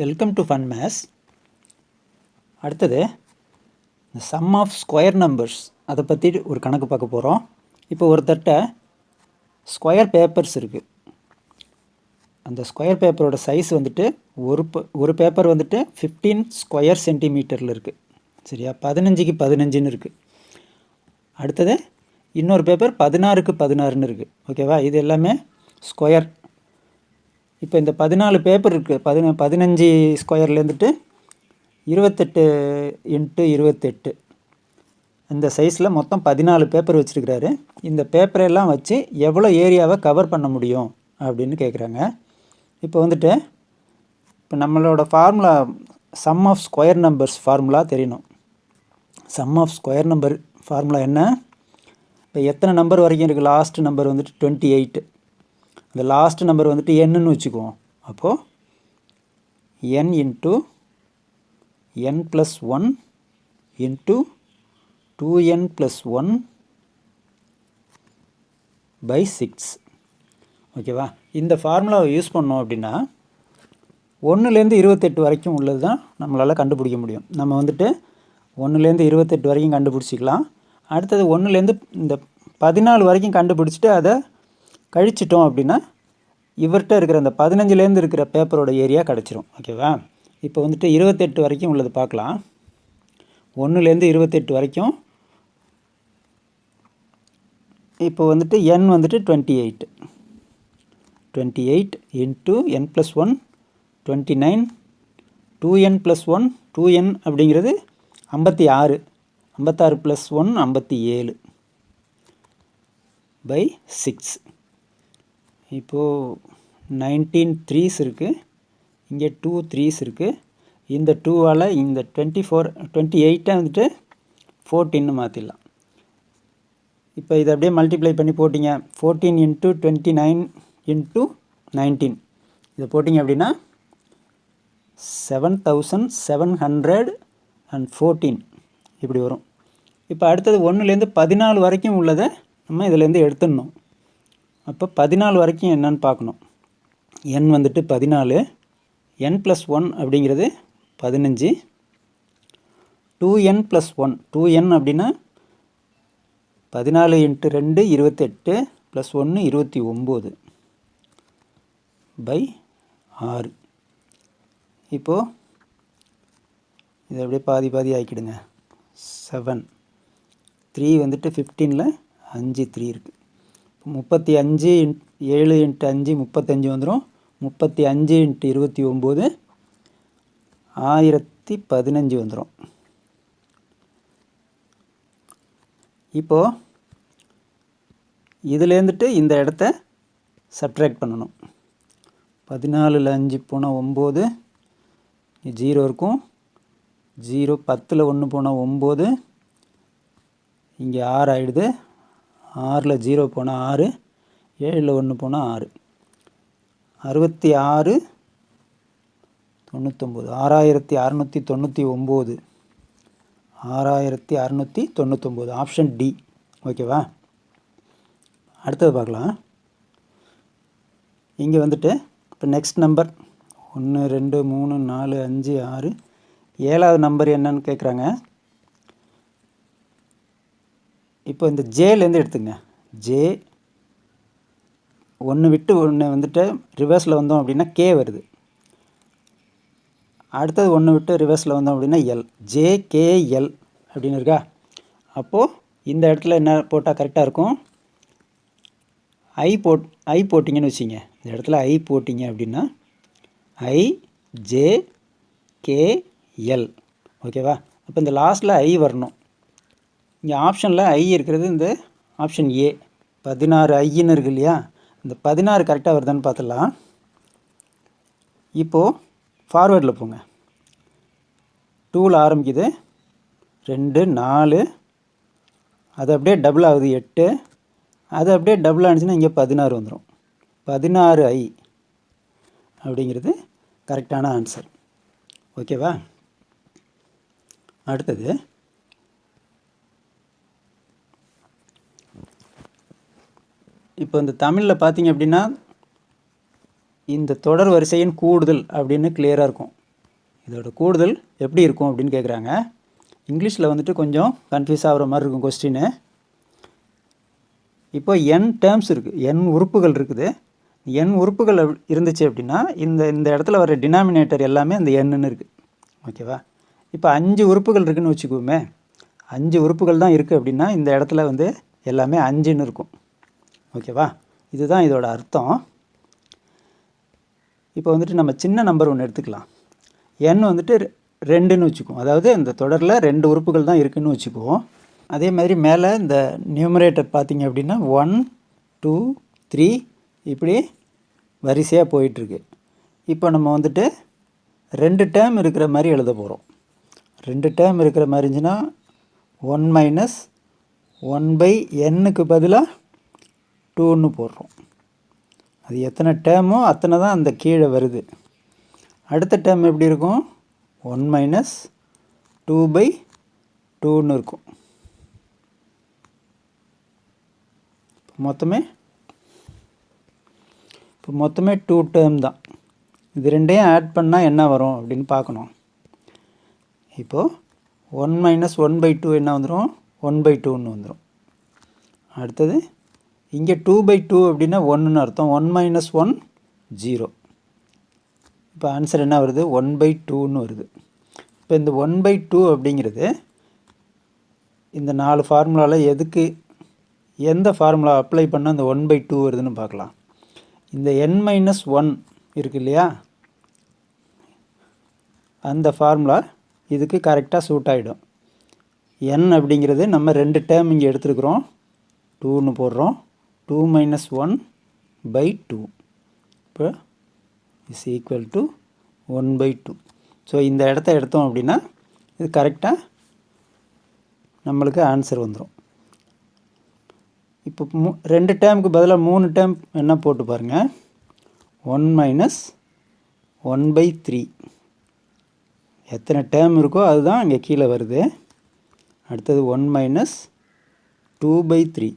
Welcome to fun maths. அடுத்தது some of square numbers அதை பற்றி ஒரு கணக்கு பார்க்க போகிறோம். இப்போ ஒருத்தர்கிட்ட ஸ்கொயர் பேப்பர்ஸ் இருக்குது. அந்த ஸ்கொயர் பேப்பரோட சைஸ் வந்துட்டு ஒரு பேப்பர் வந்துட்டு 15 ஸ்கொயர் சென்டிமீட்டரில் இருக்குது. சரியா, 15க்கு 15ன்னு இருக்குது. அடுத்தது இன்னொரு பேப்பர் 16க்கு 16ன்னு இருக்குது. ஓகேவா, இது எல்லாமே ஸ்கொயர். இப்போ இந்த 14 பேப்பர் இருக்குது. 15 ஸ்கொயர்லேருந்துட்டு 28 இன்ட்டு 28 இந்த சைஸில் மொத்தம் 14 பேப்பர் வச்சுருக்கிறாரு. இந்த பேப்பரெல்லாம் வச்சு எவ்வளோ ஏரியாவை கவர் பண்ண முடியும் அப்படின்னு கேட்குறாங்க. இப்போ வந்துட்டு நம்மளோட formula sum of square numbers formula தெரியணும். Sum of square number formula என்ன? இப்போ எத்தனை நம்பர் வரைக்கும் இருக்குது? லாஸ்ட் நம்பர் வந்துட்டு 28. இந்த லாஸ்ட் நம்பர் வந்துட்டு என்னன்னு வச்சுக்குவோம். அப்போது n into n + 1 into 2n + 1 by 6. ஓகேவா, இந்த ஃபார்முலாவை யூஸ் பண்ணோம் அப்படின்னா 1லேருந்து 28 வரைக்கும் உள்ளது தான் நம்மளால் கண்டுபிடிக்க முடியும். நம்ம வந்துட்டு 1லேருந்து 28 வரைக்கும் கண்டுபிடிச்சிக்கலாம். அடுத்தது 1லேருந்து இந்த 14 வரைக்கும் கண்டுபிடிச்சிட்டு அதை கழிச்சிட்டோம் அப்படின்னா இவர்கிட்ட இருக்கிற அந்த 15லேருந்து இருக்கிற பேப்பரோட ஏரியா கிடச்சிரும். ஓகேவா, இப்போ வந்துட்டு 28 வரைக்கும் உள்ளது பார்க்கலாம். 1லேருந்து 28 வரைக்கும். இப்போ வந்துட்டு n வந்துட்டு 28 இன்ட்டு n + 1 29, 2n + 1 2n அப்படிங்கிறது 56 + 1 57 பை 6. இப்போது 19 3s இருக்குது, இங்கே 2 3s இருக்குது. இந்த 2ஆல் இந்த 28 வந்துட்டு 14ன்னு மாற்றிடலாம். இப்போ இதை அப்படியே மல்டிப்ளை பண்ணி போட்டிங்க. 14 இன்ட்டு 29 இன்ட்டு 19 இதை போட்டிங்க அப்படின்னா 7714 இப்படி வரும். இப்போ அடுத்தது 1லேருந்து 14 வரைக்கும் உள்ளதை நம்ம இதிலேருந்து எடுத்துடணும். அப்போ 14 வரைக்கும் என்னன்னு பார்க்கணும். n வந்துட்டு 14, n + 1 அப்படிங்கிறது 15, 2n + 1 2n அப்படின்னா 14 இன்ட்டு 2 28 + 1 29 பை 6. இப்போது இதை அப்படியே பாதி பாதி ஆக்கிடுங்க. 7 3 வந்துட்டு 15ல் 5 3 இருக்குது. 35 7 இன்ட்டு 5 35 வந்துடும். 35 இன்ட்டு 29 1015 வந்துடும். இப்போது இதுலேருந்துட்டு இந்த இடத்த சப்ட்ராக்ட் பண்ணணும். 14ல் 5 போனால் 9, 0 இருக்கும். 0 10ல் 1 போனால் 9, இங்கே 6 ஆகிடுது. 6ல் 0 போனால் 6, 7ல் 1 போனால் 6, 66 99 6699 6699 ஆப்ஷன் டி. ஓகேவா, அடுத்தது பார்க்கலாம். இங்கே வந்துட்டு இப்போ நெக்ஸ்ட் நம்பர் 1 2 3 4 5 6 7வது நம்பர் என்னன்னு கேட்குறாங்க. இப்போ இந்த ஜேலேருந்து எடுத்துங்க. ஜே 1 விட்டு 1 வந்துட்டு ரிவர்ஸில் வந்தோம் அப்படின்னா கே வருது. அடுத்தது 1 விட்டு ரிவர்ஸில் வந்தோம் அப்படின்னா எல். ஜேகேஎல் அப்படின்னு இருக்கா. அப்போது இந்த இடத்துல என்ன போட்டால் கரெக்டாக இருக்கும்? ஐ போட்டிங்கன்னு வச்சிங்க. இந்த இடத்துல ஐ போட்டிங்க அப்படின்னா IJKL. ஓகேவா, அப்போ இந்த லாஸ்ட்டில் ஐ வரணும். இங்கே ஆப்ஷனில் ஐ இருக்கிறது இந்த ஆப்ஷன் ஏ. 16 ஐன்னு இருக்கு இல்லையா, இந்த 16 கரெக்டாக வருதான்னு பார்த்துடலாம். இப்போது ஃபார்வேர்டில் போங்க. 2ல் ஆரம்பிக்குது, 2 4, அது அப்படியே டபுள் ஆகுது 8, அது அப்படியே டபுள் ஆனிச்சுன்னா இங்கே 16 வந்துடும். 16I அப்படிங்கிறது கரெக்டான ஆன்சர். ஓகேவா, அடுத்தது இப்போ இந்த தமிழில் பார்த்தீங்க அப்படின்னா இந்த தொடர் வரிசையின் கூடுதல் அப்படின்னு கிளியராக இருக்கும். இதோட கூடுதல் எப்படி இருக்கும் அப்படின்னு கேட்குறாங்க. இங்கிலீஷில் வந்துட்டு கொஞ்சம் கன்ஃபியூஸ் ஆகிற மாதிரி இருக்கும் கொஸ்டின். இப்போ n டேர்ம்ஸ் இருக்குது, n உறுப்புகள் இருக்குது. n உறுப்புகள் இருந்துச்சு அப்படின்னா இந்த இந்த இடத்துல வர டினாமினேட்டர் எல்லாமே அந்த nன்னு இருக்குது. ஓகேவா? இப்போ 5 உறுப்புகள் இருக்குதுன்னு வச்சுக்குவோமே, 5 உறுப்புகள் தான் இருக்குது அப்படின்னா இந்த இடத்துல வந்து எல்லாமே 5ன்னு இருக்கும். ஓகேவா? இதுதான் இதோட அர்த்தம். இப்போ வந்துட்டு நம்ம சின்ன நம்பர் ஒன்று எடுத்துக்கலாம். n வந்துட்டு 2ன்னு வச்சுக்குவோம். அதாவது இந்த தொடரில் 2 உறுப்புகள் தான் இருக்குதுன்னு வச்சுக்குவோம். அதே மாதிரி மேலே இந்த நியூமரேட்டர் பார்த்திங்க அப்படின்னா 1 2 3 இப்படி வரிசையாக போயிட்டுருக்கு. இப்போ நம்ம வந்துட்டு 2 டேர்ம் இருக்கிற மாதிரி எழுத போகிறோம். 2 டேர்ம் இருக்கிற மாதிரி இருந்துச்சுன்னா 1 மைனஸ் 1/nக்கு பதிலாக 2ன்னு போடுறோம். அது எத்தனை டேர்மோ அத்தனை தான் அந்த கீழே வருது. அடுத்த டேர்ம் எப்படி இருக்கும்? 1 மைனஸ் 2/2ன்னு இருக்கும். மொத்தமே 2 டேர்ம் தான். இது ரெண்டையும் ஆட் பண்ணால் என்ன வரும் அப்படின்னு பார்க்கணும். இப்போது 1 மைனஸ் 1/2 என்ன வந்துடும்? 1/2ன்னு வந்துடும். அடுத்தது இங்கே 2/2 அப்படின்னா 1ன்னு அர்த்தம். 1 மைனஸ் 1 0. இப்போ ஆன்சர் என்ன வருது? 1/2ன்னு வருது. இப்போ இந்த 1/2 அப்படிங்கிறது இந்த 4 ஃபார்முலாவில் எந்த ஃபார்முலா அப்ளை பண்ணால் அந்த 1/2 வருதுன்னு பார்க்கலாம். இந்த n-1 இருக்கு இல்லையா, அந்த ஃபார்முலா இதுக்கு கரெக்டாக சூட் ஆகிடும். n அப்படிங்கிறது நம்ம 2 டேர்ம் இங்கே எடுத்துருக்குறோம், 2ன்னு போடுறோம். 2 மைனஸ் 1/2 இப்போ இஸ் ஈக்குவல் டு 1/2. ஸோ இந்த இடத்த எடுத்தோம் அப்படின்னா இது கரெக்டாக நம்மளுக்கு ஆன்சர் வந்துடும். இப்போ 2 டேர்முக்கு பதிலாக 3 டேர்ம் என்ன போட்டு பாருங்கள். 1 மைனஸ் 1/3 எத்தனை டேர்ம் இருக்கோ அதுதான் இங்கே கீழே வருது. அடுத்தது 1 மைனஸ் 2/3.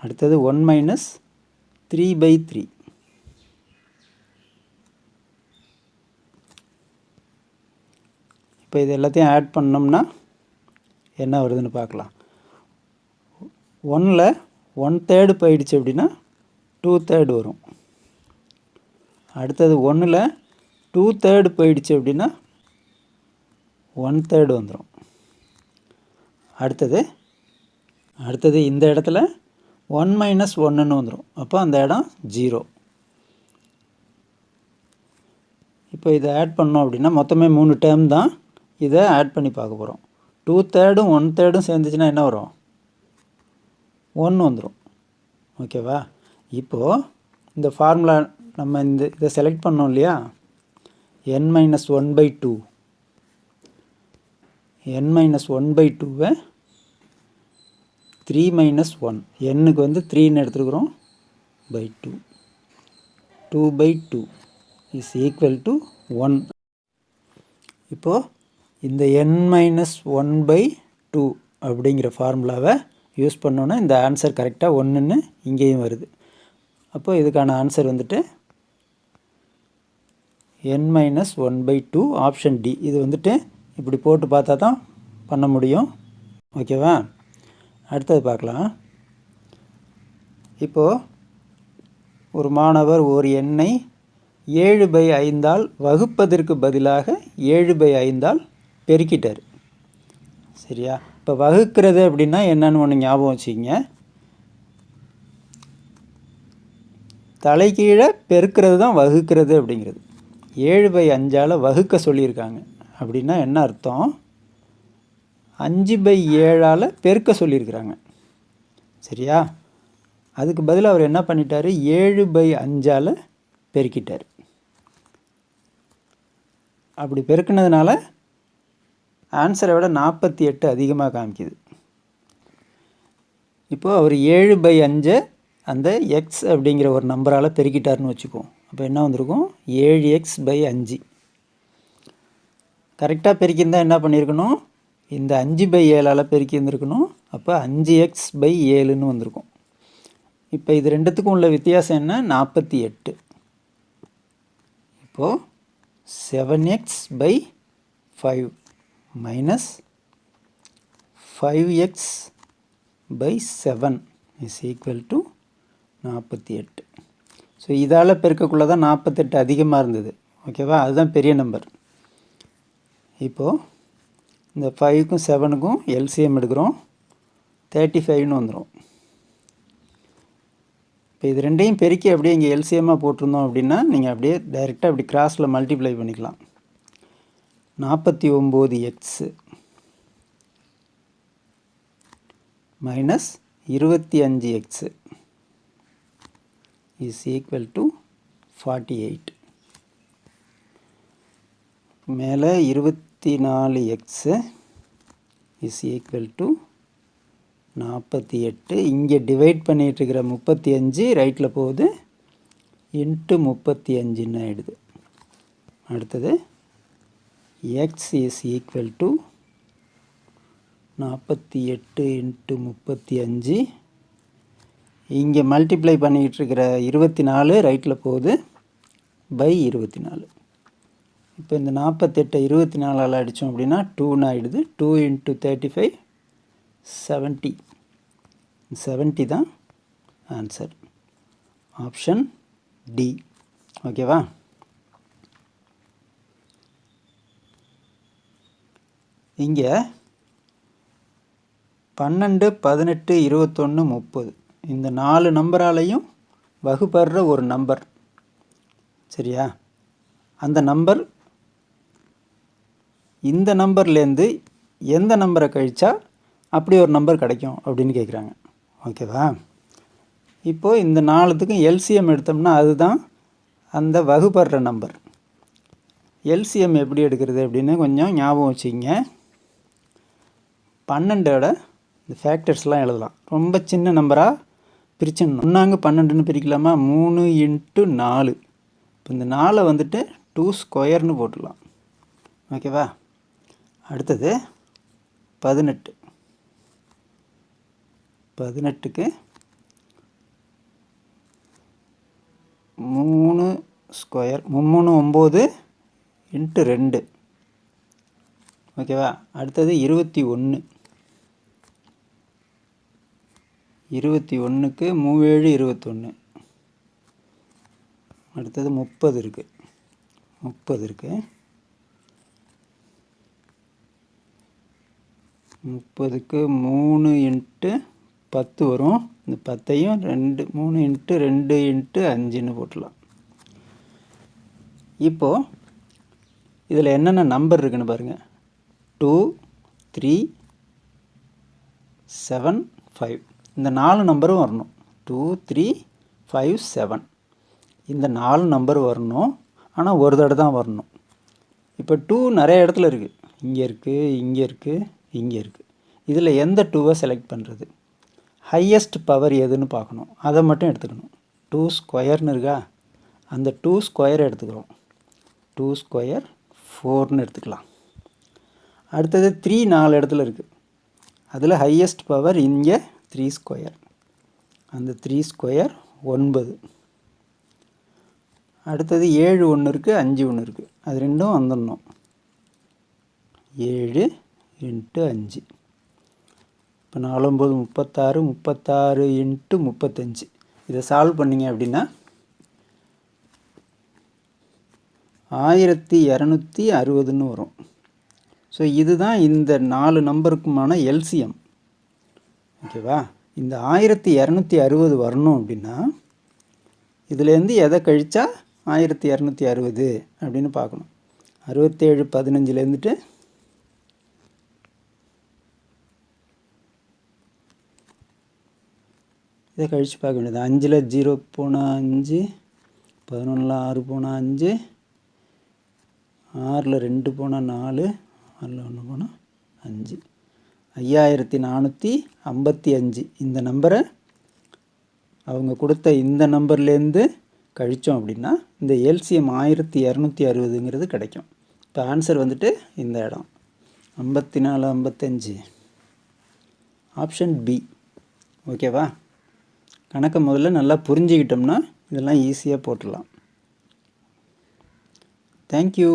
அடுத்தது 1 மைனஸ் 3/3. இப்போ இது எல்லாத்தையும் ஆட் பண்ணோம்னா என்ன வருதுன்னு பார்க்கலாம். 1ல் 1/3 போயிடுச்சு அப்படின்னா 2/3 வரும். அடுத்தது 1ல் 2/3 போயிடுச்சு அப்படின்னா 1/3 வந்துடும். அடுத்தது இந்த இடத்துல 1 மைனஸ் 1ன்னு வந்துடும். அப்போ அந்த இடம் 0. இப்போ இதை ஆட் பண்ணோம் அப்படின்னா மொத்தமே 3 டேர்ம் தான். இதை ஆட் பண்ணி பார்க்க போகிறோம். 2/3 1/3 சேர்ந்துச்சுன்னா என்ன வரும்? 1 வந்துடும். ஓகேவா? இப்போது இந்த ஃபார்முலா நம்ம இதை செலக்ட் பண்ணோம் இல்லையா, n-1/2. n-1/2வை 3 மைனஸ் 1, nக்கு வந்து 3ன்னு எடுத்துருக்குறோம், /2. 2/2 இஸ் ஈக்குவல் டு 1. இப்போது இந்த n-1/2 அப்படிங்கிற ஃபார்முலாவை யூஸ் பண்ணோன்னா இந்த ஆன்சர் கரெக்டாக 1ன்னு இங்கேயும் வருது. அப்போது இதுக்கான ஆன்சர் வந்துட்டு n-1/2 ஆப்ஷன் டி. இது வந்துட்டு இப்படி போட்டு பார்த்தா தான் பண்ண முடியும். ஓகேவா? அடுத்தது பார்க்கலாம். இப்போது ஒரு மாணவர் ஒரு எண்ணை 7/5ஆல் வகுப்பதற்கு பதிலாக 7/5ஆல் பெருக்கிட்டார். சரியா? இப்போ வகுக்கிறது அப்படின்னா என்னன்னு ஒன்று ஞாபகம் வச்சுக்கிங்க. தலைகீழே பெருக்கிறது தான் வகுக்கிறது அப்படிங்கிறது. 7/5ஆல் வகுக்க சொல்லியிருக்காங்க அப்படின்னா என்ன அர்த்தம்? 5/7ஆல் பெருக்க சொல்லியிருக்கிறாங்க. சரியா? அதுக்கு பதிலாக அவர் என்ன பண்ணிட்டார்? 7/5ஆல் பெருக்கிட்டார். அப்படி பெருக்கினதுனால ஆன்சரை விட 48 அதிகமாக காமிக்குது. இப்போது அவர் 7/5 அந்த எக்ஸ் அப்படிங்கிற ஒரு நம்பரால் பெருக்கிட்டார்னு வச்சுக்குவோம். அப்போ என்ன வந்திருக்கும்? 7x/5. கரெக்டாக பெருக்கியிருந்தால் என்ன பண்ணியிருக்கணும்? இந்த 5/7ஆல் பெருக்கி இருந்திருக்கணும். அப்போ 5x/7ன்னு வந்திருக்கும். இப்போ இது ரெண்டுத்துக்கும் உள்ள வித்தியாசம் என்ன? 48. இப்போது 7x/5 minus 5x/7 is equal to 48. So இதால் பெருக்கக்குள்ளே தான் 48 அதிகமாக இருந்தது. ஓகேவா, அதுதான் பெரிய நம்பர். இப்போது இந்த 5க்கும் 7க்கும் எல்சிஎம் எடுக்கிறோம், 35ன்னு வந்துடும். இப்போ இது ரெண்டையும் பெருக்கி அப்படியே இங்கே எல்சிஎம்மாக போட்டிருந்தோம் அப்படின்னா நீங்கள் அப்படியே டைரெக்டாக அப்படி கிராஸில் மல்டிப்ளை பண்ணிக்கலாம். 49x minus 25x is equal to 48. மேலே 24x is equal to 48. இங்கே டிவைட் பண்ணிகிட்ருக்கிற 35 ரைட்டில் போகுது, இன்ட்டு 35ன்னு ஆகிடுது. அடுத்தது x is equal to 48 into 35. இங்கே மல்டிப்ளை பண்ணிக்கிட்டு இருக்கிற 24 ரைட்டில் போகுது, பை 24. இப்போ இந்த 48 24ஆல் அடித்தோம் அப்படின்னா 2ன்னு ஆகிடுது. 2 இன்ட்டு 35 70. 70 தான் ஆன்சர். Option D. ஓகேவா? இங்கே 12, 18, 21, 30 இந்த 4 நம்பராலையும் வகுப்படுற ஒரு நம்பர். சரியா? அந்த நம்பர் இந்த நம்பர்லேருந்து எந்த நம்பரை கழிச்சா அப்படி ஒரு நம்பர் கிடைக்கும் அப்படின்னு கேட்குறாங்க. ஓகேவா? இப்போது இந்த 4த்துக்கும் எல்சிஎம் எடுத்தோம்னா அதுதான் அந்த வகுப்படுற நம்பர். எல்சிஎம் எப்படி எடுக்கிறது அப்படின்னு கொஞ்சம் ஞாபகம் வச்சுக்கிங்க. 12ஓட இந்த ஃபேக்டர்ஸ்லாம் எழுதலாம். ரொம்ப சின்ன நம்பராக பிரிச்சிடணும். 12ன்னு பிரிக்கலாமா? 3 இன்ட்டு 4. இப்போ இந்த 4 வந்துட்டு 2 ஸ்கொயர்னு போட்டுடலாம். ஓகேவா? அடுத்தது 18. 18க்கு 3 ஸ்கொயர், 3 9 இன்ட்டு 2. ஓகேவா? அடுத்தது 21. 21க்கு 3 7 21. அடுத்தது 30 இருக்குது. 30 இருக்குது. 30க்கு 3 இன்ட்டு 10 வரும். இந்த 10ஐயும் 3 இன்ட்டு 2 இன்ட்டு 5ன்னு போட்டுடலாம். இப்போது இதில் என்னென்ன நம்பர் இருக்குன்னு பாருங்கள். 2 3 7 5 இந்த 4 நம்பரும் வரணும். 2 3 5 7 இந்த 4 நம்பர் வரணும். ஆனால் ஒரு தடவை தான் வரணும். இப்போ 2 நிறைய இடத்துல இருக்குது. இங்கே இருக்குது, இங்கே இருக்குது, இங்கே இருக்குது. இதில் எந்த 2வை செலக்ட் பண்ணுறது? ஹையஸ்ட் பவர் எதுன்னு பார்க்கணும். அதை மட்டும் எடுத்துக்கணும். 2 ஸ்கொயர்னு இருக்கா, அந்த 2 ஸ்கொயர் எடுத்துக்கிறோம். 2 ஸ்கொயர் 4ன்னு எடுத்துக்கலாம். அடுத்தது 3 4 இடத்துல இருக்குது. அதில் ஹையஸ்ட் பவர் இங்கே 3 ஸ்கொயர். அந்த 3 ஸ்கொயர் 9. அடுத்தது 7 ஒன்று இருக்குது, 5 ஒன்று இருக்குது. அது ரெண்டும் வந்துடணும். 7 இன்ட்டு 5. இப்போ 4 9 36. 36 இன்ட்டு 35. இதை சால்வ் பண்ணிங்க அப்படின்னா 1260ன்னு வரும். ஸோ இதுதான் இந்த 4 நம்பருக்குமான எல்சிஎம். ஓகேவா? இந்த 1260 வரணும் அப்படின்னா இதுலேருந்து எதை கழிச்சா 1260 அப்படின்னு பார்க்கணும். 67 15லேருந்துட்டு இதை கழித்து பார்க்க வேண்டியது. 5ல் 0 போனால் 5, 11ல் 6 போனால் 5, 6ல் 2 போனால் 4, 6ல் 1 போனால் 5. 5455 இந்த நம்பரை அவங்க கொடுத்த இந்த நம்பர்லேருந்து கழித்தோம் அப்படின்னா இந்த எல்சிஎம் 1260ங்கிறது கிடைக்கும். இப்போ ஆன்சர் வந்துட்டு இந்த இடம் 54 55. Option B. ஓகேவா? கணக்கை முதல்ல நல்லா புரிஞ்சுக்கிட்டோம்னா இதெல்லாம் ஈஸியாக போட்டுடலாம். தேங்க்யூ.